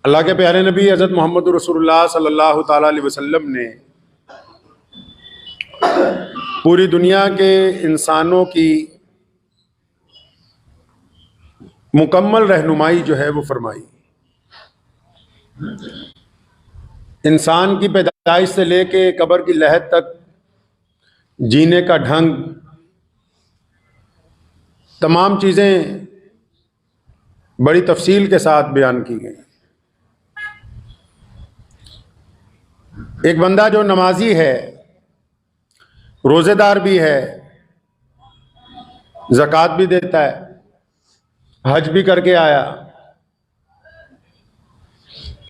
اللہ کے پیارے نبی حضرت محمد رسول اللہ صلی اللہ تعالیٰ علیہ وسلم نے پوری دنیا کے انسانوں کی مکمل رہنمائی جو ہے وہ فرمائی. انسان کی پیدائش سے لے کے قبر کی لحد تک جینے کا ڈھنگ، تمام چیزیں بڑی تفصیل کے ساتھ بیان کی گئی. ایک بندہ جو نمازی ہے، روزے دار بھی ہے، زکوٰۃ بھی دیتا ہے، حج بھی کر کے آیا،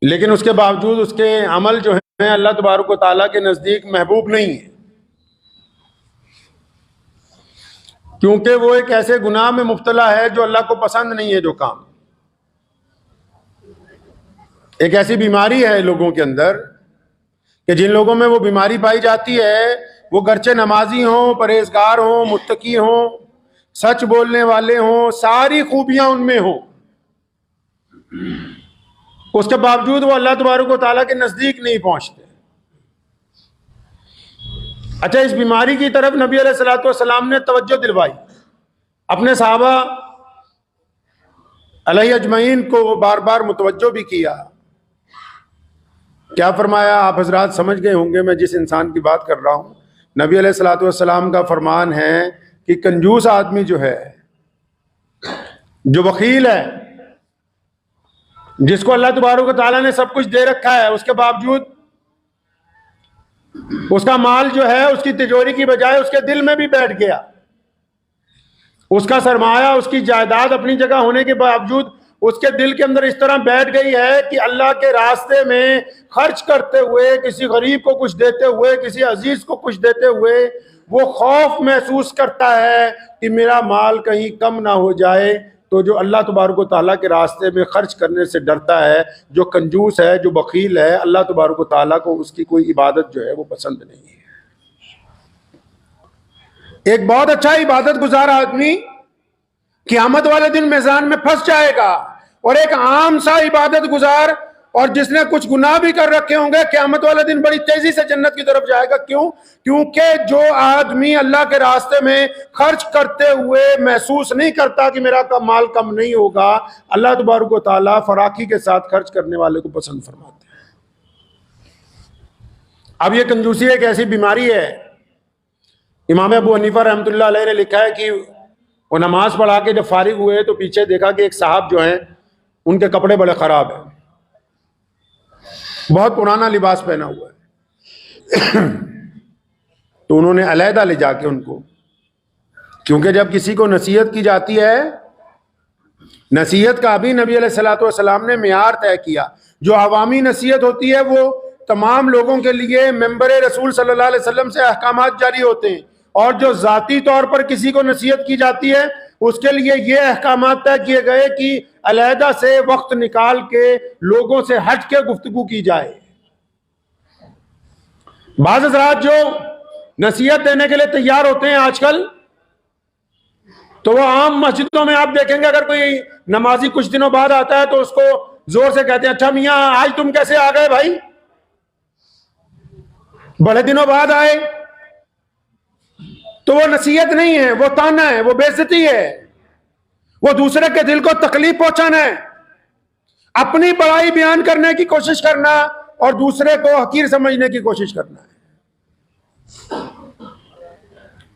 لیکن اس کے باوجود اس کے عمل جو ہیں اللہ تبارک و تعالیٰ کے نزدیک محبوب نہیں ہے، کیونکہ وہ ایک ایسے گناہ میں مبتلا ہے جو اللہ کو پسند نہیں ہے. جو کام، ایک ایسی بیماری ہے لوگوں کے اندر کہ جن لوگوں میں وہ بیماری پائی جاتی ہے وہ گرچہ نمازی ہوں، پرہیزگار ہوں، متقی ہوں، سچ بولنے والے ہوں، ساری خوبیاں ان میں ہوں، اس کے باوجود وہ اللہ تبارک و تعالیٰ کے نزدیک نہیں پہنچتے. اچھا، اس بیماری کی طرف نبی علیہ الصلوۃ والسلام نے توجہ دلوائی، اپنے صحابہ علیہ اجمعین کو بار بار متوجہ بھی کیا. کیا فرمایا؟ آپ حضرات سمجھ گئے ہوں گے میں جس انسان کی بات کر رہا ہوں. نبی علیہ الصلوۃ والسلام کا فرمان ہے کہ کنجوس آدمی جو ہے، جو بخیل ہے، جس کو اللہ تبارک و تعالیٰ نے سب کچھ دے رکھا ہے، اس کے باوجود اس کا مال جو ہے اس کی تجوری کی بجائے اس کے دل میں بھی بیٹھ گیا. اس کا سرمایہ، اس کی جائیداد اپنی جگہ ہونے کے باوجود اس کے دل کے اندر اس طرح بیٹھ گئی ہے کہ اللہ کے راستے میں خرچ کرتے ہوئے، کسی غریب کو کچھ دیتے ہوئے، کسی عزیز کو کچھ دیتے ہوئے وہ خوف محسوس کرتا ہے کہ میرا مال کہیں کم نہ ہو جائے. تو جو اللہ تبارک و تعالیٰ کے راستے میں خرچ کرنے سے ڈرتا ہے، جو کنجوس ہے، جو بخیل ہے، اللہ تبارک و تعالیٰ کو اس کی کوئی عبادت جو ہے وہ پسند نہیں ہے. ایک بہت اچھا عبادت گزار آدمی قیامت والے دن میزان میں پھنس جائے گا، اور ایک عام سا عبادت گزار اور جس نے کچھ گناہ بھی کر رکھے ہوں گے قیامت والے دن بڑی تیزی سے جنت کی طرف جائے گا. کیوں؟ کیونکہ جو آدمی اللہ کے راستے میں خرچ کرتے ہوئے محسوس نہیں کرتا کہ میرا مال کم نہیں ہوگا، اللہ تبارک و تعالیٰ فراخی کے ساتھ خرچ کرنے والے کو پسند فرماتے ہیں. اب یہ کنجوسی ایک ایسی بیماری ہے. امام ابو حنیفہ رحمۃ اللہ علیہ نے لکھا ہے کہ وہ نماز پڑھا کے جب فارغ ہوئے تو پیچھے دیکھا کہ ایک صاحب جو ہیں ان کے کپڑے بڑے خراب ہیں، بہت پرانا لباس پہنا ہوا ہے. تو انہوں نے علیحدہ لے جا کے ان کو، کیونکہ جب کسی کو نصیحت کی جاتی ہے، نصیحت کا بھی نبی علیہ الصلوۃ والسلام نے معیار طے کیا. جو عوامی نصیحت ہوتی ہے وہ تمام لوگوں کے لیے ممبر رسول صلی اللہ علیہ وسلم سے احکامات جاری ہوتے ہیں، اور جو ذاتی طور پر کسی کو نصیحت کی جاتی ہے اس کے لیے یہ احکامات طے کیے گئے کہ علیحدہ سے وقت نکال کے لوگوں سے ہٹ کے گفتگو کی جائے. بعض حضرات جو نصیحت دینے کے لیے تیار ہوتے ہیں آج کل، تو وہ عام مسجدوں میں آپ دیکھیں گے اگر کوئی نمازی کچھ دنوں بعد آتا ہے تو اس کو زور سے کہتے ہیں، اچھا میاں آج تم کیسے آ گئے بھائی؟ بڑے دنوں بعد آئے. تو وہ نصیحت نہیں ہے، وہ تانا ہے، وہ بے عزتی ہے، وہ دوسرے کے دل کو تکلیف پہنچانا ہے، اپنی بڑائی بیان کرنے کی کوشش کرنا اور دوسرے کو حقیر سمجھنے کی کوشش کرنا ہے.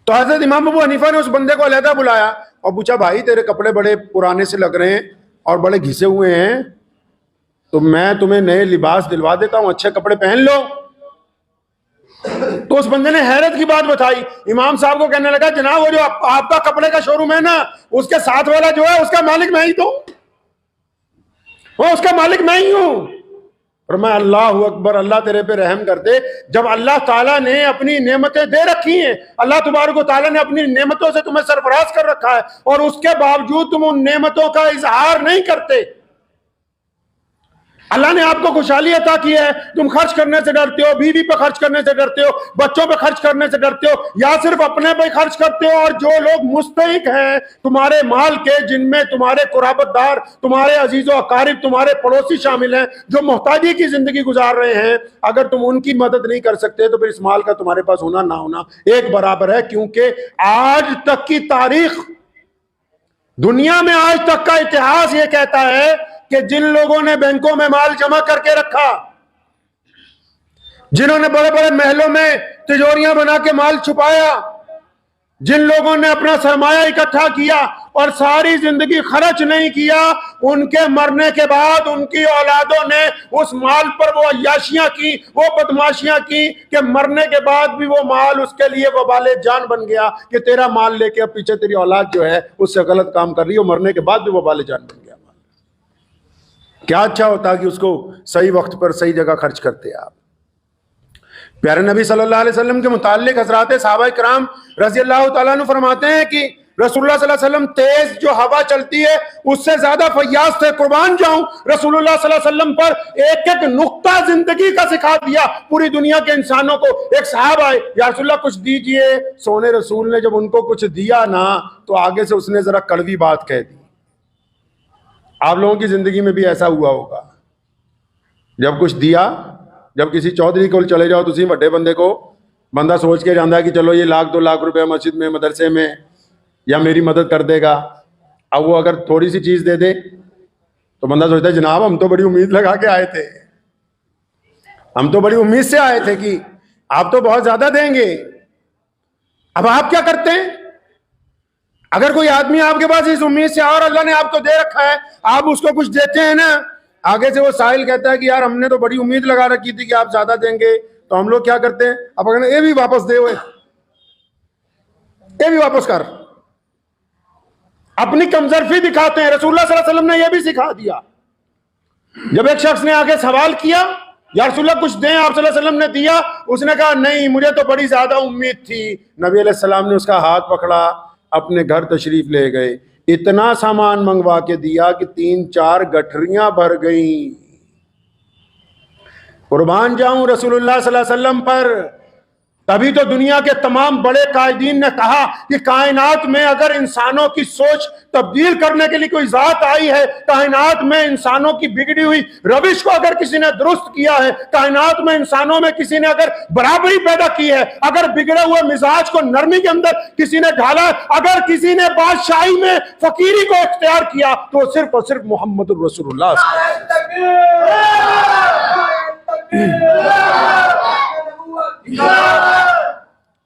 تو حضرت امام ابو حنیفہ نے اس بندے کو علیحدہ بلایا اور پوچھا، بھائی تیرے کپڑے بڑے پرانے سے لگ رہے ہیں اور بڑے گھسے ہوئے ہیں، تو میں تمہیں نئے لباس دلوا دیتا ہوں، اچھے کپڑے پہن لو. تو اس بندے نے حیرت کی بات بتائی. امام صاحب کو کہنے لگا، جناب وہ جو آپ کا کپڑے کا شو روم ہے نا، اس کے ساتھ والا جو ہے اس کا مالک میں ہی تو وہ اس کا مالک میں ہی ہوں. فرمایا، اللہ اکبر، اللہ تیرے پہ رحم کر دے. جب اللہ تعالیٰ نے اپنی نعمتیں دے رکھی ہیں، اللہ تبارک و تعالیٰ نے اپنی نعمتوں سے تمہیں سرفراز کر رکھا ہے، اور اس کے باوجود تم ان نعمتوں کا اظہار نہیں کرتے. اللہ نے آپ کو خوشحالی عطا کی ہے، تم خرچ کرنے سے ڈرتے ہو، بیوی پہ خرچ کرنے سے ڈرتے ہو، بچوں پہ خرچ کرنے سے ڈرتے ہو، یا صرف اپنے پہ خرچ کرتے ہو؟ اور جو لوگ مستحق ہیں تمہارے مال کے، جن میں تمہارے قرابت دار، تمہارے عزیز و اقارب، تمہارے پڑوسی شامل ہیں، جو محتاجی کی زندگی گزار رہے ہیں، اگر تم ان کی مدد نہیں کر سکتے تو پھر اس مال کا تمہارے پاس ہونا نہ ہونا ایک برابر ہے. کیونکہ آج تک کی تاریخ، دنیا میں آج تک کا اتہاس یہ کہتا ہے کہ جن لوگوں نے بینکوں میں مال جمع کر کے رکھا، جنہوں نے بڑے بڑے محلوں میں تجوریاں بنا کے مال چھپایا، جن لوگوں نے اپنا سرمایہ اکٹھا کیا اور ساری زندگی خرچ نہیں کیا، ان کے مرنے کے بعد ان کی اولادوں نے اس مال پر وہ عیاشیاں کی، وہ بدماشیاں کی کہ مرنے کے بعد بھی وہ مال اس کے لیے وبال جان بن گیا کہ تیرا مال لے کے اب پیچھے تیری اولاد جو ہے اس سے غلط کام کر رہی ہے، وہ مرنے کے بعد بھی وبال جان بن گیا. کیا اچھا ہوتا کہ اس کو صحیح وقت پر صحیح جگہ خرچ کرتے آپ. پیارے نبی صلی اللہ علیہ وسلم کے متعلق حضرات صحابہ کرام رضی اللہ تعالیٰ عنہ فرماتے ہیں کہ رسول اللہ صلی اللہ علیہ وسلم تیز جو ہوا چلتی ہے اس سے زیادہ فیاض تھے. قربان جاؤں، رسول اللہ صلی اللہ علیہ وسلم پر ایک ایک نقطہ زندگی کا سکھا دیا پوری دنیا کے انسانوں کو. ایک صاحب آئے، یا رسول اللہ کچھ دیجئے. سونے رسول نے جب ان کو کچھ دیا نا تو آگے سے اس نے ذرا کڑوی بات کہہ دی. آپ لوگوں کی زندگی میں بھی ایسا ہوا ہوگا، جب کچھ دیا، جب کسی چودھری کو چلے جاؤ تو اسی بڑے بندے کو بندہ سوچ کے جانا ہے کہ چلو یہ 1,00,000 2,00,000 روپے مسجد میں، مدرسے میں، یا میری مدد کر دے گا. اب وہ اگر تھوڑی سی چیز دے دے تو بندہ سوچتا ہے جناب ہم تو بڑی امید لگا کے آئے تھے، ہم تو بڑی امید سے آئے تھے کہ آپ تو بہت زیادہ دیں گے. اب آپ کیا کرتے ہیں؟ اگر کوئی آدمی آپ کے پاس اس امید سے اور اللہ نے آپ کو دے رکھا ہے، آپ اس کو کچھ دیتے ہیں نا، آگے سے وہ سائل کہتا ہے کہ یار ہم نے تو بڑی امید لگا رکھی تھی کہ آپ زیادہ دیں گے، تو ہم لوگ کیا کرتے ہیں؟ اب اگر یہ بھی واپس دے ہوئے، یہ بھی واپس کر، اپنی کمزرفی دکھاتے ہیں. رسول اللہ صلی اللہ علیہ وسلم نے یہ بھی سکھا دیا. جب ایک شخص نے آگے سوال کیا یا رسول اللہ کچھ دیں، آپ صلی اللہ علیہ وسلم نے دیا، اس نے کہا نہیں مجھے تو بڑی زیادہ امید تھی. نبی علیہ السلام نے اس کا ہاتھ پکڑا، اپنے گھر تشریف لے گئے، اتنا سامان منگوا کے دیا کہ 3-4 گٹھریاں بھر گئیں. قربان جاؤں رسول اللہ صلی اللہ علیہ وسلم پر. تبھی تو دنیا کے تمام بڑے قائدین نے کہا کہ کائنات میں اگر انسانوں کی سوچ تبدیل کرنے کے لیے کوئی ذات آئی ہے، کائنات میں انسانوں کی بگڑی ہوئی روش کو اگر کسی نے درست کیا ہے، کائنات میں انسانوں میں کسی نے اگر برابری پیدا کی ہے، اگر بگڑے ہوئے مزاج کو نرمی کے اندر کسی نے ڈھالا، اگر کسی نے بادشاہی میں فقیری کو اختیار کیا، تو صرف اور صرف محمد الرسول اللہ صلی اللہ علیہ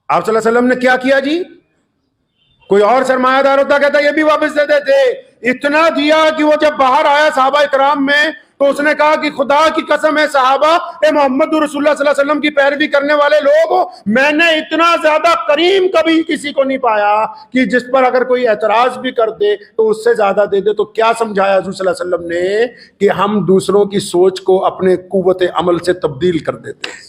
آپ صلی اللہ علیہ وسلم نے کیا کیا جی؟ کوئی اور سرمایہ دار ہوتا کہتا یہ بھی واپس دے دیتے. اتنا دیا کہ وہ جب باہر آیا صحابہ کرام میں تو اس نے کہا کہ خدا کی قسم ہے صحابہ، اے محمد رسول اللہ صلی اللہ علیہ وسلم کی پیروی کرنے والے لوگ ہو، میں نے اتنا زیادہ کریم کبھی کسی کو نہیں پایا کہ جس پر اگر کوئی اعتراض بھی کر دے تو اس سے زیادہ دے دے. تو کیا سمجھایا حضور صلی اللہ علیہ وسلم نے؟ کہ ہم دوسروں کی سوچ کو اپنے قوت عمل سے تبدیل کر دیتے ہیں.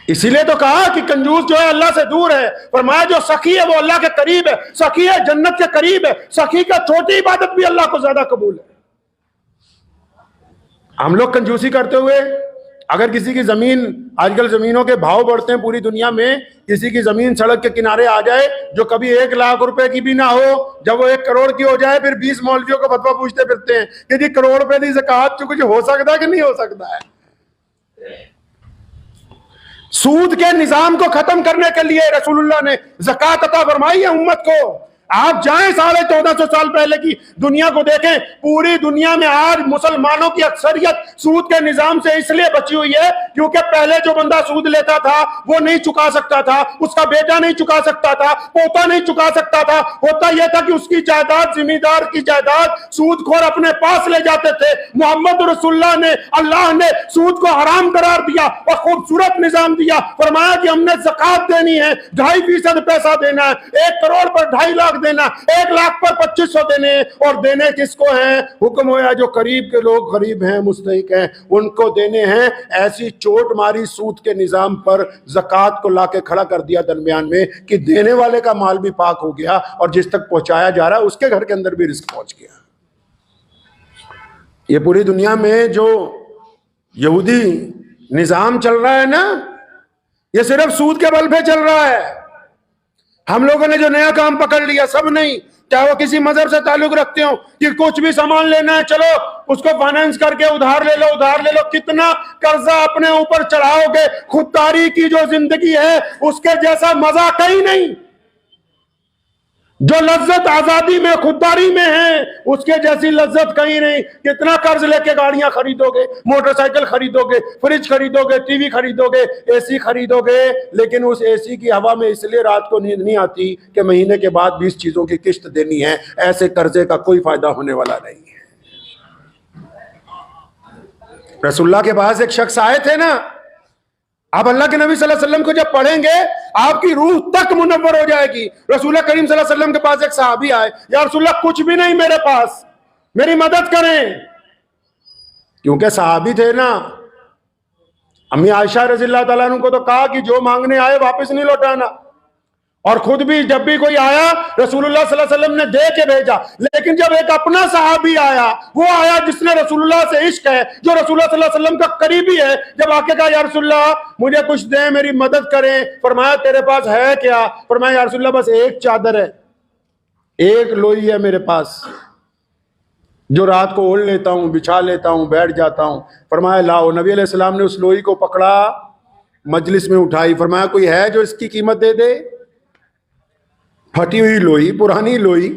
اسی لیے تو کہا کہ کنجوس جو ہے اللہ سے دور ہے. فرمایا جو سخی ہے وہ اللہ کے قریب ہے، سخی ہے جنت کے قریب ہے، سخی کا چھوٹی عبادت بھی اللہ کو زیادہ قبول ہے. ہم لوگ کنجوسی کرتے ہوئے اگر کسی کی زمین، آج کل زمینوں کے بھاؤ بڑھتے ہیں پوری دنیا میں، کسی کی زمین سڑک کے کنارے آ جائے جو کبھی 1,00,000 روپے کی بھی نہ ہو، جب وہ 1 کروڑ کی ہو جائے پھر 20 مولویوں کو فتویٰ پوچھتے پھرتے ہیں کہ جی کروڑ روپے دی زکوٰۃ کچھ ہو سکتا ہے کہ نہیں ہو سکتا ہے. سود کے نظام کو ختم کرنے کے لیے رسول اللہ نے زکوٰۃ عطا فرمائی ہے امت کو. آپ جائیں 1450 سال پہلے کی دنیا کو دیکھیں، پوری دنیا میں آج مسلمانوں کی اکثریت سود کے نظام سے اس لیے بچی ہوئی ہے کیونکہ پہلے جو بندہ سود لیتا تھا وہ نہیں چکا سکتا تھا، اس کا بیٹا نہیں چکا سکتا تھا، پوتا نہیں چکا سکتا تھا. ہوتا یہ تھا کہ اس کی جائیداد، زمیندار کی جائیداد سود خور اپنے پاس لے جاتے تھے. محمد رسول اللہ نے سود کو حرام قرار دیا اور خوبصورت نظام دیا. فرمایا کہ ہم نے زکوٰۃ دینی ہے، 2.5% پیسہ دینا ہے، 1 کروڑ پر 2.5 لاکھ دینا، 1 لاکھ پر 2500 دینے. اور دینے کس کو ہیں؟ حکم ہوا جو قریب کے لوگ غریب ہیں، مستحق ہیں، ان کو دینے ہیں. ایسی چوٹ ماری سود کے نظام پر، زکوٰۃ کو لا کے کھڑا کر دیا درمیان میں کہ دینے والے کا مال بھی پاک ہو گیا اور جس تک پہنچایا جا رہا ہے اس کے گھر کے اندر بھی رزق پہنچ گیا. یہ پوری دنیا میں جو یہودی نظام چل رہا ہے نا، یہ صرف سود کے بل پہ چل رہا ہے۔ ہم لوگوں نے جو نیا کام پکڑ لیا، سب نہیں، چاہے وہ کسی مذہب سے تعلق رکھتے ہوں، کہ کچھ بھی سامان لینا ہے چلو اس کو فائنانس کر کے ادھار لے لو، کتنا قرضہ اپنے اوپر چڑھاؤ گے۔ خودداری کی جو زندگی ہے اس کے جیسا مزہ کہیں نہیں، جو لذت آزادی میں خودداری میں ہے اس کے جیسی لذت کہیں نہیں۔ کتنا قرض لے کے گاڑیاں خریدو گے، موٹر سائیکل خریدو گے، فریج خریدو گے، ٹی وی خریدو گے، اے سی خریدو گے، لیکن اس اے سی کی ہوا میں اس لیے رات کو نیند نہیں آتی کہ مہینے کے بعد 20 چیزوں کی قسط دینی ہے۔ ایسے قرضے کا کوئی فائدہ ہونے والا نہیں ہے۔ رسول اللہ کے پاس ایک شخص آئے تھے نا، آپ اللہ کے نبی صلی اللہ علیہ وسلم کو جب پڑھیں گے آپ کی روح تک منور ہو جائے گی۔ رسول اللہ کریم صلی اللہ علیہ وسلم کے پاس ایک صحابی آئے، یا رسول اللہ کچھ بھی نہیں میرے پاس، میری مدد کریں۔ کیونکہ صحابی تھے نا، امی عائشہ رضی اللہ تعالیٰ عنہ کو تو کہا کہ جو مانگنے آئے واپس نہیں لوٹانا، اور خود بھی جب بھی کوئی آیا رسول اللہ صلی اللہ علیہ وسلم نے دے کے بھیجا۔ لیکن جب ایک اپنا صحابی آیا، وہ آیا جس نے رسول اللہ سے عشق ہے، جو رسول اللہ صلی اللہ علیہ وسلم کا قریبی ہے، جب آ کے کہا یا رسول اللہ مجھے کچھ دیں، میری مدد کریں، فرمایا تیرے پاس ہے کیا؟ فرمایا یا رسول اللہ بس ایک چادر ہے، ایک لوئی ہے میرے پاس جو رات کو اوڑھ لیتا ہوں، بچھا لیتا ہوں، بیٹھ جاتا ہوں۔ فرمایا لاؤ۔ نبی علیہ السلام نے اس لوئی کو پکڑا، مجلس میں اٹھائی، فرمایا کوئی ہے جو اس کی قیمت دے دے؟ پھٹی ہوئی لوئی، پرانی لوئی،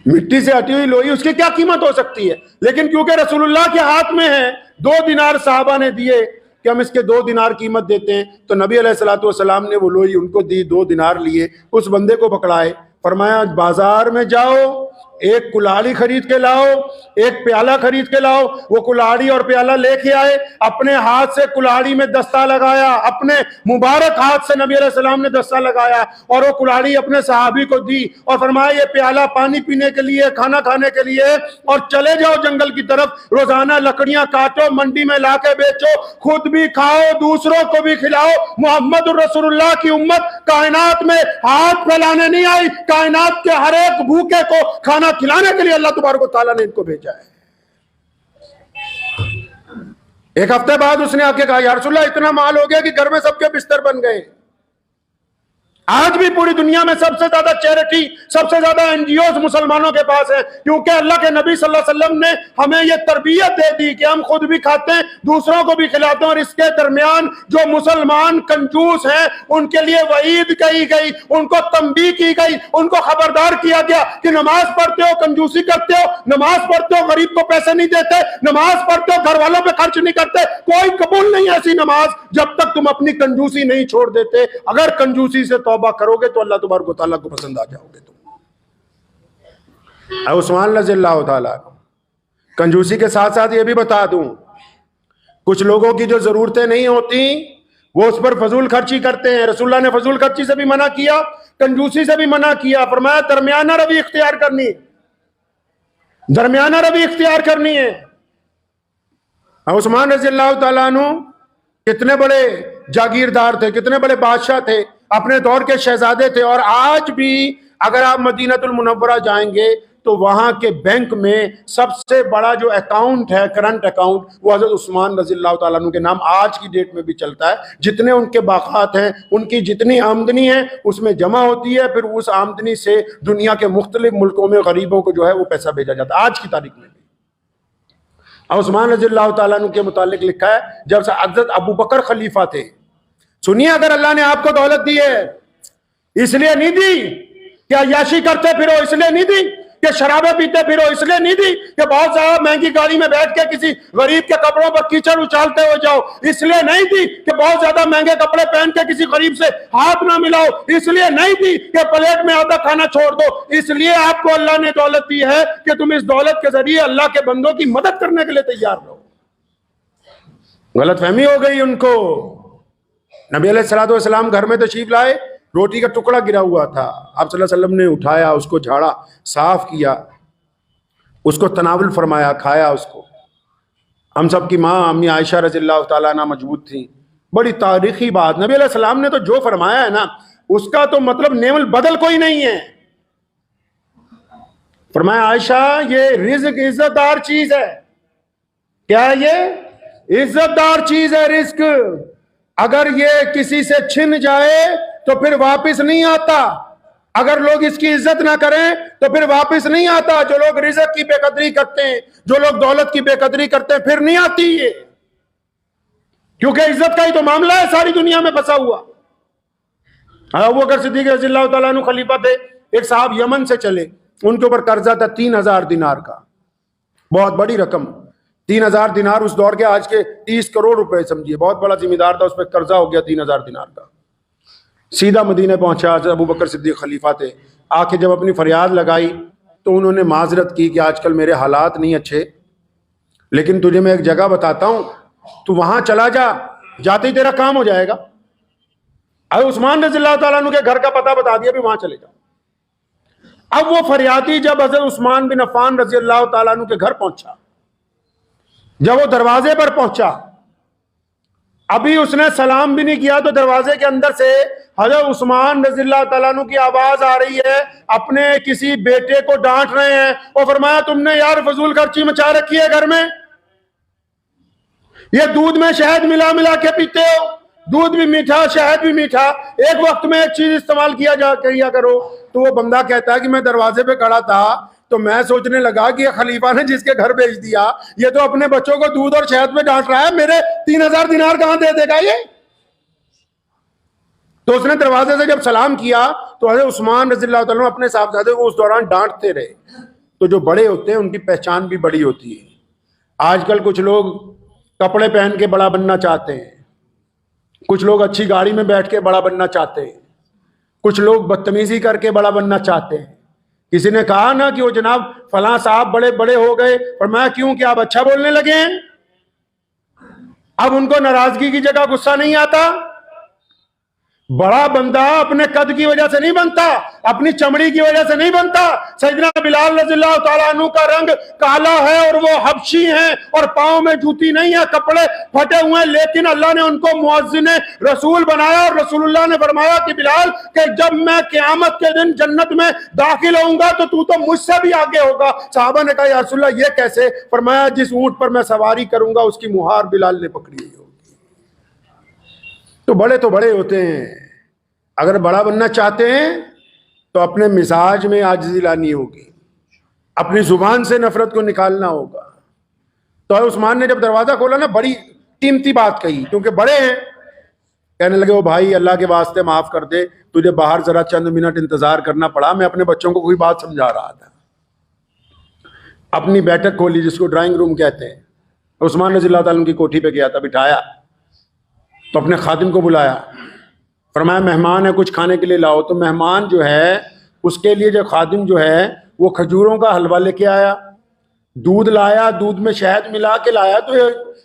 مٹی سے ہٹی ہوئی لوئی، اس کی کیا قیمت ہو سکتی ہے؟ لیکن کیونکہ رسول اللہ کے ہاتھ میں ہے، 2 دینار صحابہ نے دیے کہ ہم اس کے 2 دینار قیمت دیتے ہیں، تو نبی علیہ السلام نے وہ لوئی ان کو دی، 2 دینار لیے، اس بندے کو پکڑائے، فرمایا بازار میں جاؤ، ایک کلاڑی خرید کے لاؤ، ایک پیالہ خرید کے لاؤ۔ وہ کلاڑی اور پیالہ لے کے آئے، اپنے ہاتھ سے کلاڑی میں دستہ لگایا، اپنے مبارک ہاتھ سے نبی علیہ السلام نے دستہ لگایا، اور وہ کلاڑی اپنے صحابی کو دی، اور فرمایا یہ پیالہ پانی پینے کے لیے، کھانا کھانے کے لیے، اور چلے جاؤ جنگل کی طرف، روزانہ لکڑیاں کاٹو، منڈی میں لا کے بیچو، خود بھی کھاؤ، دوسروں کو بھی کھلاؤ۔ محمد الرسول اللہ کی امت کائنات میں ہاتھ پھیلانے نہیں آئی، کائنات کے ہر ایک بھوکے کو کھانا کھلانے کے لیے اللہ تبارک و تعالیٰ نے ان کو بھیجا ہے۔ ایک ہفتے بعد اس نے آ کے کہا یا رسول اللہ اتنا مال ہو گیا کہ گھر میں سب کے بستر بن گئے۔ آج بھی پوری دنیا میں سب سے زیادہ چیریٹی، سب سے زیادہ NGOs مسلمانوں کے پاس ہے، کیونکہ اللہ کے نبی صلی اللہ علیہ وسلم نے ہمیں یہ تربیت دے دی کہ ہم خود بھی کھاتے ہیں، دوسروں کو بھی کھلاتے ہیں، اور اس کے درمیان جو مسلمان کنجوس ہیں ان کے لیے وعید کہی گئی، ان کو تنبیہ کی گئی، ان کو خبردار کیا گیا کہ نماز پڑھتے ہو کنجوسی کرتے ہو، نماز پڑھتے ہو غریب کو پیسے نہیں دیتے، نماز پڑھتے ہو گھر والوں پہ خرچ نہیں کرتے، کوئی قبول نہیں ایسی نماز جب تک تم اپنی کنجوسی نہیں چھوڑ دیتے۔ اگر کنجوسی سے توبہ کرو گے تو اللہ تبارک و تعالیٰ کو پسند آ جاؤ گے تم۔ عثمان رضی اللہ تعالیٰ، کنجوسی کے ساتھ ساتھ یہ بھی بتا دوں، کچھ لوگوں کی جو ضرورتیں نہیں ہوتی وہ اس پر فضول خرچی کرتے ہیں۔ رسول اللہ نے فضول خرچی سے بھی منع کیا، کنجوسی سے بھی منع کیا، فرمایا درمیانہ روی اختیار کرنی ہے، درمیانہ روی اختیار کرنی ہے۔ عثمان رضی اللہ تعالیٰ عنہ کتنے بڑے جاگیردار تھے، کتنے بڑے بادشاہ تھے، اپنے دور کے شہزادے تھے، اور آج بھی اگر آپ مدینہ المنورہ جائیں گے تو وہاں کے بینک میں سب سے بڑا جو اکاؤنٹ ہے، کرنٹ اکاؤنٹ، وہ حضرت عثمان رضی اللہ تعالیٰ عنہ کے نام آج کی ڈیٹ میں بھی چلتا ہے۔ جتنے ان کے باغات ہیں، ان کی جتنی آمدنی ہے اس میں جمع ہوتی ہے، پھر اس آمدنی سے دنیا کے مختلف ملکوں میں غریبوں کو جو ہے وہ پیسہ بھیجا جاتا ہے آج کی تاریخ میں بھی۔ عثمان رضی اللہ تعالیٰ عنہ کے متعلق لکھا ہے جب سے حضرت ابو بکر خلیفہ تھے، سنیے اگر اللہ نے آپ کو دولت دی ہے اس لیے نہیں دی کہ عیاشی کرتے پھرو، اس لیے نہیں دی کہ شرابیں پیتے پھرو، اس لیے نہیں دی کہ بہت زیادہ مہنگی گاڑی میں بیٹھ کے کسی غریب کے کپڑوں پر کیچڑ اچھالتے ہو جاؤ، اس لیے نہیں دی کہ بہت زیادہ مہنگے کپڑے پہن کے کسی غریب سے ہاتھ نہ ملاؤ، اس لیے نہیں دی کہ پلیٹ میں آدھا کھانا چھوڑ دو، اس لیے آپ کو اللہ نے دولت دی ہے کہ تم اس دولت کے ذریعے اللہ کے بندوں کی مدد کرنے کے لیے تیار رہو۔ غلط فہمی ہو گئی ان کو۔ نبی علیہ السلام گھر میں تشریف لائے، روٹی کا ٹکڑا گرا ہوا تھا، آپ صلی اللہ علیہ وسلم نے اٹھایا، اس کو جھاڑا، صاف کیا، اس کو تناول فرمایا، کھایا اس کو۔ ہم سب کی ماں امی عائشہ رضی اللہ تعالیٰ عنہ موجود تھیں۔ بڑی تاریخی بات، نبی علیہ السلام نے تو جو فرمایا ہے نا اس کا تو مطلب نعم البدل کوئی نہیں ہے۔ فرمایا عائشہ یہ رزق عزت دار چیز ہے. کیا ہے یہ؟ عزت دار چیز ہے رزق. اگر یہ کسی سے چھن جائے تو پھر واپس نہیں آتا. اگر لوگ اس کی عزت نہ کریں تو پھر واپس نہیں آتا. جو لوگ رزق کی بے قدری کرتے ہیں، جو لوگ دولت کی بے قدری کرتے ہیں، پھر نہیں آتی یہ. کیونکہ عزت کا ہی تو معاملہ ہے ساری دنیا میں پھنسا ہوا. ابوبکر صدیق رضی اللہ تعالیٰ عنہ خلیفہ تھے. ایک صاحب یمن سے چلے، ان کے اوپر قرضہ تھا 3000 دینار کا، بہت بڑی رقم. 3000 دینار اس دور کے آج کے 30 کروڑ روپے سمجھیے. بہت بڑا ذمہ دار تھا، اس پہ قرضہ ہو گیا 3000 دینار کا. سیدھا مدینہ پہنچا. ابوبکر صدیق خلیفہ تھے. آ کے جب اپنی فریاد لگائی تو انہوں نے معذرت کی کہ آج کل میرے حالات نہیں اچھے، لیکن تجھے میں ایک جگہ بتاتا ہوں، تو وہاں چلا جا، جاتے ہی تیرا کام ہو جائے گا. عثمان رضی اللہ تعالیٰ عنہ کے گھر کا پتہ بتا دیا، بھی وہاں چلے جا. اب وہ فریادی جب حضرت عثمان بن عفان رضی اللہ تعالیٰ عنہ کے گھر پہنچا، جب وہ دروازے پر پہنچا، ابھی اس نے سلام بھی نہیں کیا تو دروازے کے اندر سے حضرت عثمان رضی اللہ تعالیٰ عنہ کی آواز آ رہی ہے، اپنے کسی بیٹے کو ڈانٹ رہے ہیں. اور فرمایا تم نے یار فضول خرچی مچا رکھی ہے گھر میں، یہ دودھ میں شہد ملا ملا کے پیتے ہو، دودھ بھی میٹھا شہد بھی میٹھا، ایک وقت میں ایک چیز استعمال کیا کرو. تو وہ بندہ کہتا ہے کہ میں دروازے پہ کھڑا تھا تو میں سوچنے لگا کہ یہ خلیفہ نے جس کے گھر بھیج دیا یہ تو اپنے بچوں کو دودھ اور شہد میں ڈانٹ رہا ہے، میرے 3000 دینار کہاں دے دے گا یہ؟ تو اس نے دروازے سے جب سلام کیا تو حضرت عثمان رضی اللہ تعالیٰ اپنے صاحبزادے کو اس دوران ڈانٹتے رہے. تو جو بڑے ہوتے ہیں ان کی پہچان بھی بڑی ہوتی ہے. آج کل کچھ لوگ کپڑے پہن کے بڑا بننا چاہتے ہیں، کچھ لوگ اچھی گاڑی میں بیٹھ کے بڑا بننا چاہتے ہیں، کچھ لوگ بدتمیزی کر کے بڑا بننا چاہتے ہیں. کسی نے کہا نا کہ وہ جناب فلاں صاحب بڑے بڑے ہو گئے، اور میں کیوں کہ آپ اچھا بولنے لگے ہیں. اب ان کو ناراضگی کی جگہ غصہ نہیں آتا. بڑا بندہ اپنے قد کی وجہ سے نہیں بنتا، اپنی چمڑی کی وجہ سے نہیں بنتا. سیدنا بلال رضی اللہ تعالیٰ عنہ کا رنگ کالا ہے اور وہ حبشی ہیں اور پاؤں میں جوتی نہیں ہے، کپڑے پھٹے ہوئے ہیں، لیکن اللہ نے ان کو مؤذن رسول بنایا. اور رسول اللہ نے فرمایا کہ بلال کہ جب میں قیامت کے دن جنت میں داخل ہوں گا تو مجھ سے بھی آگے ہوگا. صحابہ نے کہا یا رسول اللہ یہ کیسے؟ فرمایا جس اونٹ پر میں سواری کروں گا اس کی مہار بلال نے پکڑی ہوئی ہوگی. تو بڑے ہوتے ہیں. اگر بڑا بننا چاہتے ہیں تو اپنے مزاج میں عاجزی لانی ہوگی، اپنی زبان سے نفرت کو نکالنا ہوگا. تو عثمان نے جب دروازہ کھولا نا بڑی قیمتی بات کہی، کیونکہ بڑے ہیں. کہنے لگے وہ بھائی اللہ کے واسطے معاف کر دے، تجھے باہر ذرا چند منٹ انتظار کرنا پڑا، میں اپنے بچوں کو کوئی بات سمجھا رہا تھا. اپنی بیٹھک کھولی جس کو ڈرائنگ روم کہتے ہیں. عثمان رضی اللہ تعالیٰ کی کوٹھی پہ گیا تھا، بٹھایا تو اپنے خادم کو بلایا. فرمایا مہمان ہے کچھ کھانے کے لیے لاؤ. تو مہمان جو ہے اس کے لیے جو خادم جو ہے وہ کھجوروں کا حلوہ لے کے آیا، دودھ لایا، دودھ میں شہد ملا کے لایا. تو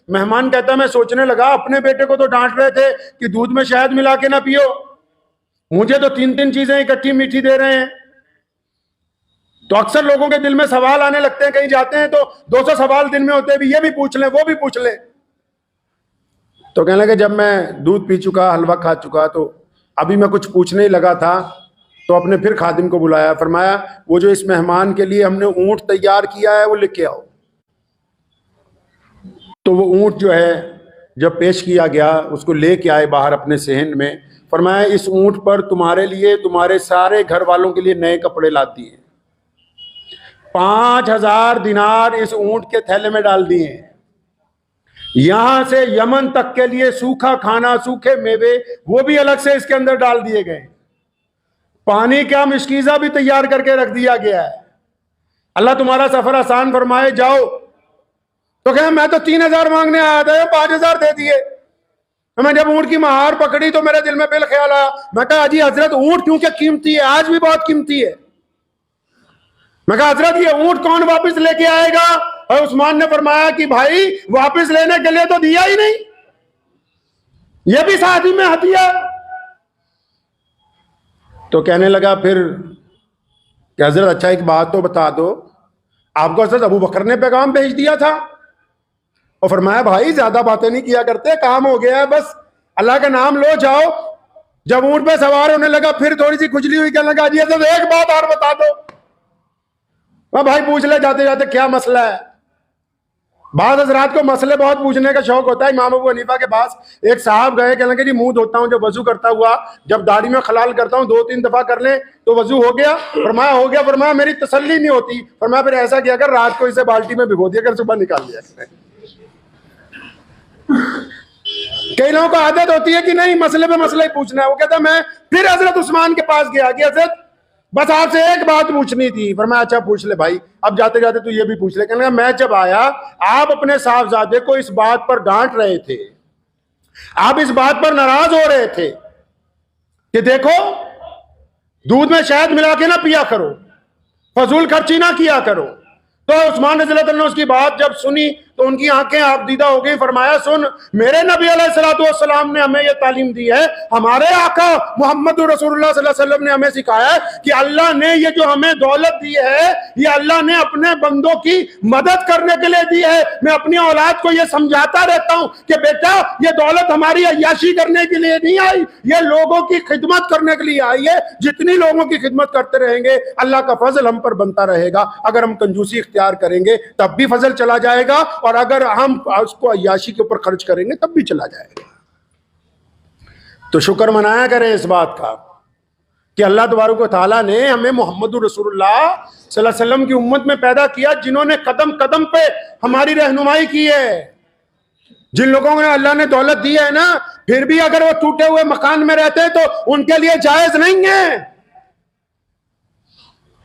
مہمان کہتا ہے میں سوچنے لگا اپنے بیٹے کو تو ڈانٹ رہے تھے کہ دودھ میں شہد ملا کے نہ پیو، مجھے تو 3 چیزیں اکٹھی میٹھی دے رہے ہیں. تو اکثر لوگوں کے دل میں سوال آنے لگتے ہیں، کہیں جاتے ہیں تو 200 سوال دل میں ہوتے ہیں، بھی یہ بھی پوچھ لیں وہ بھی پوچھ لیں. تو کہنے لگے جب میں دودھ پی چکا، حلوہ کھا چکا، تو ابھی میں کچھ پوچھنے ہی لگا تھا. تو اپنے پھر خادم کو بلایا. فرمایا وہ جو اس مہمان کے لیے ہم نے اونٹ تیار کیا ہے وہ لے کے آؤ. تو وہ اونٹ جو ہے جب پیش کیا گیا اس کو لے کے آئے باہر اپنے صحن میں. فرمایا اس اونٹ پر تمہارے لیے تمہارے سارے گھر والوں کے لیے نئے کپڑے لاتی ہیں. 5000 دینار اس اونٹ کے تھیلے میں ڈال دیے ہیں. یہاں سے یمن تک کے لیے سوکھا کھانا، سوکھے میوے وہ بھی الگ سے اس کے اندر ڈال دیے گئے. پانی کا مشکیزہ بھی تیار کر کے رکھ دیا گیا ہے. اللہ تمہارا سفر آسان فرمائے، جاؤ. تو کہا میں تو 3000 مانگنے آیا تھا، 5000 دے دیے. میں جب اونٹ کی مہار پکڑی تو میرے دل میں بل خیال آیا، میں کہا جی حضرت اونٹ کیونکہ قیمتی ہے، آج بھی بہت قیمتی ہے. میں کہا حضرت یہ اونٹ کون واپس لے کے آئے گا؟ اور عثمان نے فرمایا کہ بھائی واپس لینے کے لیے تو دیا ہی نہیں، یہ بھی ساتھ ہی میں ہدیہ. تو کہنے لگا پھر کہ حضرت اچھا ایک بات تو بتا دو، آپ کو حضرت ابو بکر نے پیغام بھیج دیا تھا؟ اور فرمایا بھائی زیادہ باتیں نہیں کیا کرتے، کام ہو گیا ہے، بس اللہ کا نام لو جاؤ. جب اونٹ پہ سوار ہونے لگا پھر تھوڑی سی کھجلی ہوئی، کہنے لگا جی حضرت ایک بات اور بتا دو. بھائی پوچھ لے جاتے جاتے کیا مسئلہ ہے. بعض حضرات کو مسئلے بہت پوچھنے کا شوق ہوتا ہے. امام ابو حنیفہ کے پاس ایک صاحب گئے, کہنے لگے جی منہ دھوتا ہوں جب وضو کرتا ہوا, جب داڑھی میں خلال کرتا ہوں 2-3 دفعہ کر لیں تو وضو ہو گیا؟ فرمایا ہو گیا. فرمایا میری تسلی نہیں ہوتی. فرمایا پھر ایسا کیا کر, رات کو اسے بالٹی میں بھگو دیا کر, صبح نکال دیا. کئی لوگوں کو عادت ہوتی ہے کہ نہیں مسئلے پہ مسئلہ ہی پوچھنا ہے. وہ کہتا ہے میں پھر حضرت عثمان کے پاس گیا کہ حضرت بس آپ سے ایک بات پوچھنی تھی. فرمایا اچھا پوچھ لے بھائی, اب جاتے جاتے تو یہ بھی پوچھ لے. کہنے لگا میں جب آیا آپ اپنے صاحبزادے کو اس بات پر ڈانٹ رہے تھے, آپ اس بات پر ناراض ہو رہے تھے کہ دیکھو دودھ میں شہد ملا کے نہ پیا کرو, فضول خرچی نہ کیا کرو. تو عثمان رضی اللہ عنہ نے اس کی بات جب سنی تو ان کی آنکھیں آپ دیدہ ہو گئی. فرمایا سن, میرے نبی علیہ الصلوۃ والسلام نے ہمیں یہ تعلیم دی ہے, ہمارے آقا محمد رسول اللہ صلی اللہ علیہ وسلم نے ہمیں سکھایا ہے کہ اللہ نے یہ جو ہمیں دولت دی ہے یہ اللہ نے اپنے بندوں کی مدد کرنے کے لیے دی ہے. میں اپنی اولاد کو یہ سمجھاتا رہتا ہوں کہ بیٹا یہ دولت ہماری عیاشی کرنے کے لیے نہیں آئی, یہ لوگوں کی خدمت کرنے کے لیے آئی ہے. جتنی لوگوں کی خدمت کرتے رہیں گے اللہ کا فضل ہم پر بنتا رہے گا. اگر ہم کنجوسی اختیار کریں گے تب بھی فضل چلا جائے گا, اور اگر ہم اس کو عیاشی کے اوپر خرچ کریں گے تب بھی چلا جائے گا. تو شکر منایا کریں اس بات کا کہ اللہ تبارک و تعالیٰ نے ہمیں محمد رسول اللہ صلی اللہ علیہ وسلم کی امت میں پیدا کیا, جنہوں نے قدم قدم پہ ہماری رہنمائی کی ہے. جن لوگوں نے اللہ نے دولت دی ہے نا, پھر بھی اگر وہ ٹوٹے ہوئے مکان میں رہتے تو ان کے لیے جائز نہیں ہے.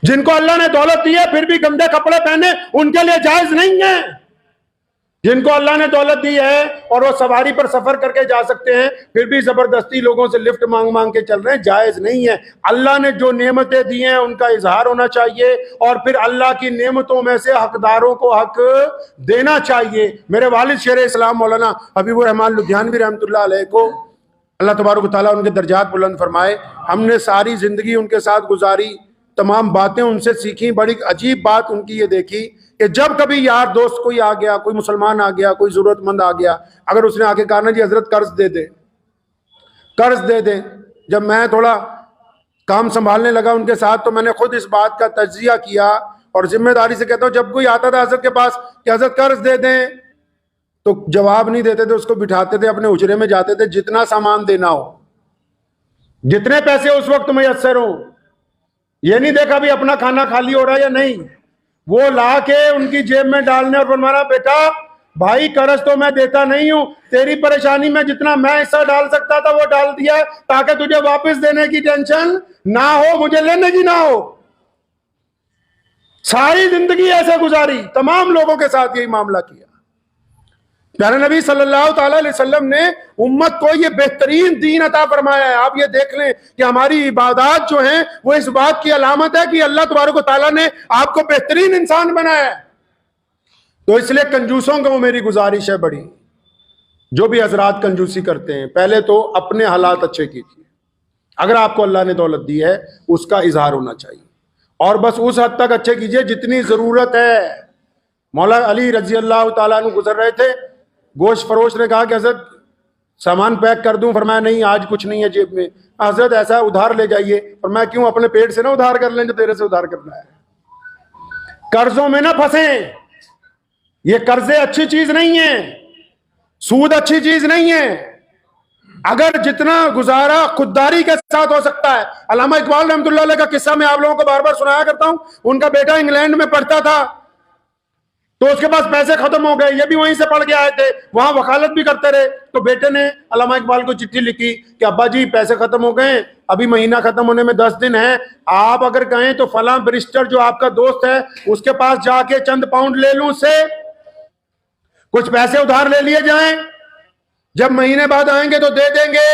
جن کو اللہ نے دولت دی ہے پھر بھی گندے کپڑے پہنے, ان کے لیے جائز نہیں ہے. جن کو اللہ نے دولت دی ہے اور وہ سواری پر سفر کر کے جا سکتے ہیں پھر بھی زبردستی لوگوں سے لفٹ مانگ مانگ کے چل رہے ہیں, جائز نہیں ہے. اللہ نے جو نعمتیں دی ہیں ان کا اظہار ہونا چاہیے, اور پھر اللہ کی نعمتوں میں سے حقداروں کو حق دینا چاہیے. میرے والد شیخ اسلام مولانا حبیب الرحمان لدھیانوی رحمۃ اللہ علیہ کو اللہ تبارک و تعالیٰ ان کے درجات بلند فرمائے, ہم نے ساری زندگی ان کے ساتھ گزاری, تمام باتیں ان سے سیکھی. بڑی عجیب بات ان کی یہ دیکھی کہ جب کبھی یار دوست کوئی آ گیا, کوئی مسلمان آ گیا, کوئی ضرورت مند آ گیا, اگر اس نے آ کے کہا نا جی حضرت قرض دے دیں, قرض دے دیں. جب میں تھوڑا کام سنبھالنے لگا ان کے ساتھ تو میں نے خود اس بات کا تجزیہ کیا اور ذمہ داری سے کہتا ہوں, جب کوئی آتا تھا حضرت کے پاس کہ حضرت قرض دے دیں تو جواب نہیں دیتے تھے, اس کو بٹھاتے تھے, اپنے حجرے میں جاتے تھے, جتنا سامان دینا ہو, جتنے پیسے اس وقت میسر ہوں. یہ نہیں دیکھا بھی اپنا کھانا خالی ہو رہا ہے یا نہیں, وہ لا کے ان کی جیب میں ڈالنے اور فرمانا بیٹا بھائی قرض تو میں دیتا نہیں ہوں, تیری پریشانی میں جتنا میں حصہ ڈال سکتا تھا وہ ڈال دیا تاکہ تجھے واپس دینے کی ٹینشن نہ ہو, مجھے لینے کی نہ ہو. ساری زندگی ایسے گزاری, تمام لوگوں کے ساتھ یہی معاملہ کیا. پیارے نبی صلی اللہ تعالی علیہ وسلم نے امت کو یہ بہترین دین عطا فرمایا ہے. آپ یہ دیکھ لیں کہ ہماری عبادات جو ہیں وہ اس بات کی علامت ہے کہ اللہ تبارک و تعالیٰ نے آپ کو بہترین انسان بنایا ہے. تو اس لیے کنجوسوں کو میری گزارش ہے بڑی, جو بھی حضرات کنجوسی کرتے ہیں پہلے تو اپنے حالات اچھے کیجیے. اگر آپ کو اللہ نے دولت دی ہے اس کا اظہار ہونا چاہیے, اور بس اس حد تک اچھے کیجیے جتنی ضرورت ہے. مولا علی رضی اللہ تعالیٰ عنہ گزر رہے تھے, گوشت فروش نے کہا کہ حضرت سامان پیک کر دوں. فرمایا نہیں آج کچھ نہیں ہے جیب میں. حضرت ایسا ادھار لے جائیے. فرمایا کیوں, اپنے پیٹ سے نہ ادھار کر لیں جو تیرے سے ادھار کرنا ہے. قرضوں میں نہ پھنسیں, یہ قرضے اچھی چیز نہیں ہے, سود اچھی چیز نہیں ہے. اگر جتنا گزارا خودداری کے ساتھ ہو سکتا ہے. علامہ اقبال رحمۃ اللہ علیہ کا قصہ میں آپ لوگوں کو بار بار سنایا کرتا ہوں. ان کا بیٹا انگلینڈ میں پڑھتا تھا تو اس کے پاس پیسے ختم ہو گئے, یہ بھی وہیں سے پڑھ کے آئے تھے, وہاں وکالت بھی کرتے رہے. تو بیٹے نے علامہ اقبال کو چٹھی لکھی کہ ابا جی پیسے ختم ہو گئے, ابھی مہینہ ختم ہونے میں 10 دن ہیں, آپ اگر کہیں تو فلاں برسٹر جو آپ کا دوست ہے اس کے پاس جا کے چند پاؤنڈ لے لوں, سے کچھ پیسے ادھار لے لیے جائیں, جب مہینے بعد آئیں گے تو دے دیں گے.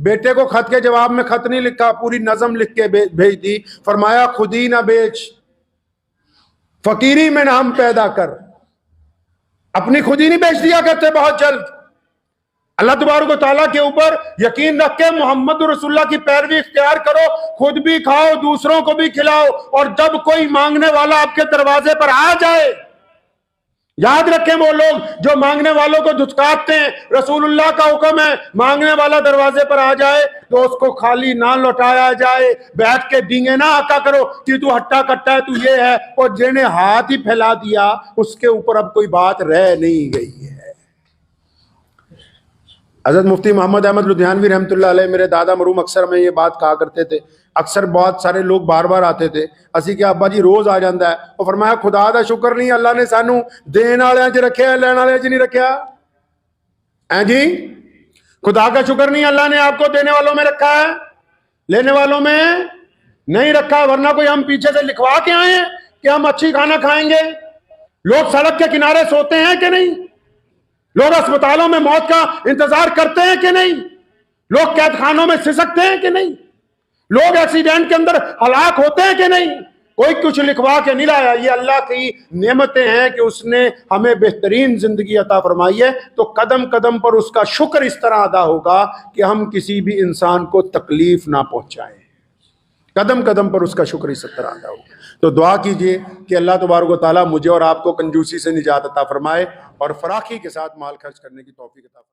بیٹے کو خط کے جواب میں خط نہیں لکھا, پوری نظم لکھ کے بھیج دی. فرمایا خود ہی نہ بیچ, فقیری میں نام پیدا کر. اپنی خود ہی نہیں بیچ دیا کرتے بہت جلد. اللہ تبارک و تعالیٰ کے اوپر یقین رکھ کے محمد رسول اللہ کی پیروی اختیار کرو, خود بھی کھاؤ دوسروں کو بھی کھلاؤ, اور جب کوئی مانگنے والا آپ کے دروازے پر آ جائے یاد رکھیں وہ لوگ جو مانگنے والوں کو دھتکارتے ہیں، رسول اللہ کا حکم ہے مانگنے والا دروازے پر آ جائے تو اس کو خالی نہ لوٹایا جائے، بیٹھ کے ڈینگے نہ آکا کرو کہ تو ہٹا کٹا ہے، تو یہ ہے، اور جنہیں ہاتھ ہی پھیلا دیا اس کے اوپر اب کوئی بات رہ نہیں گئی ہے۔ حضرت مفتی محمد احمد لدھیانوی رحمۃ اللہ علیہ میرے دادا مرحوم اکثر میں یہ بات کہا کرتے تھے، اکثر بہت سارے لوگ بار بار آتے تھے، اسی کہ ابا جی روز آ جاندہ ہے، اور فرمایا خدا دا شکر نہیں اللہ نے سانو دین والے چ رکھیا لین والے چ نہیں رکھیا، ہیں جی؟ خدا کا شکر نہیں اللہ نے آپ کو دینے والوں میں رکھا ہے، لینے والوں میں نہیں رکھا، ورنہ کوئی ہم پیچھے سے لکھوا کے آئے ہیں کہ ہم اچھی کھانا کھائیں گے؟ لوگ سڑک کے کنارے سوتے ہیں کہ نہیں؟ لوگ اسپتالوں میں موت کا انتظار کرتے ہیں کہ نہیں؟ لوگ قید خانوں میں سسکتے ہیں کہ نہیں؟ لوگ ایکسیڈنٹ کے اندر ہلاک ہوتے ہیں کہ نہیں؟ کوئی کچھ لکھوا کے نہیں لایا، یہ اللہ کی نعمتیں ہیں کہ اس نے ہمیں بہترین زندگی عطا فرمائی ہے، تو قدم قدم پر اس کا شکر اس طرح ادا ہوگا کہ ہم کسی بھی انسان کو تکلیف نہ پہنچائیں، قدم قدم پر اس کا شکر اس طرح ادا ہوگا۔ تو دعا کیجئے کہ اللہ تبارک و تعالیٰ مجھے اور آپ کو کنجوسی سے نجات عطا فرمائے اور فراخی کے ساتھ مال خرچ کرنے کی توفیق عطا فرمائے۔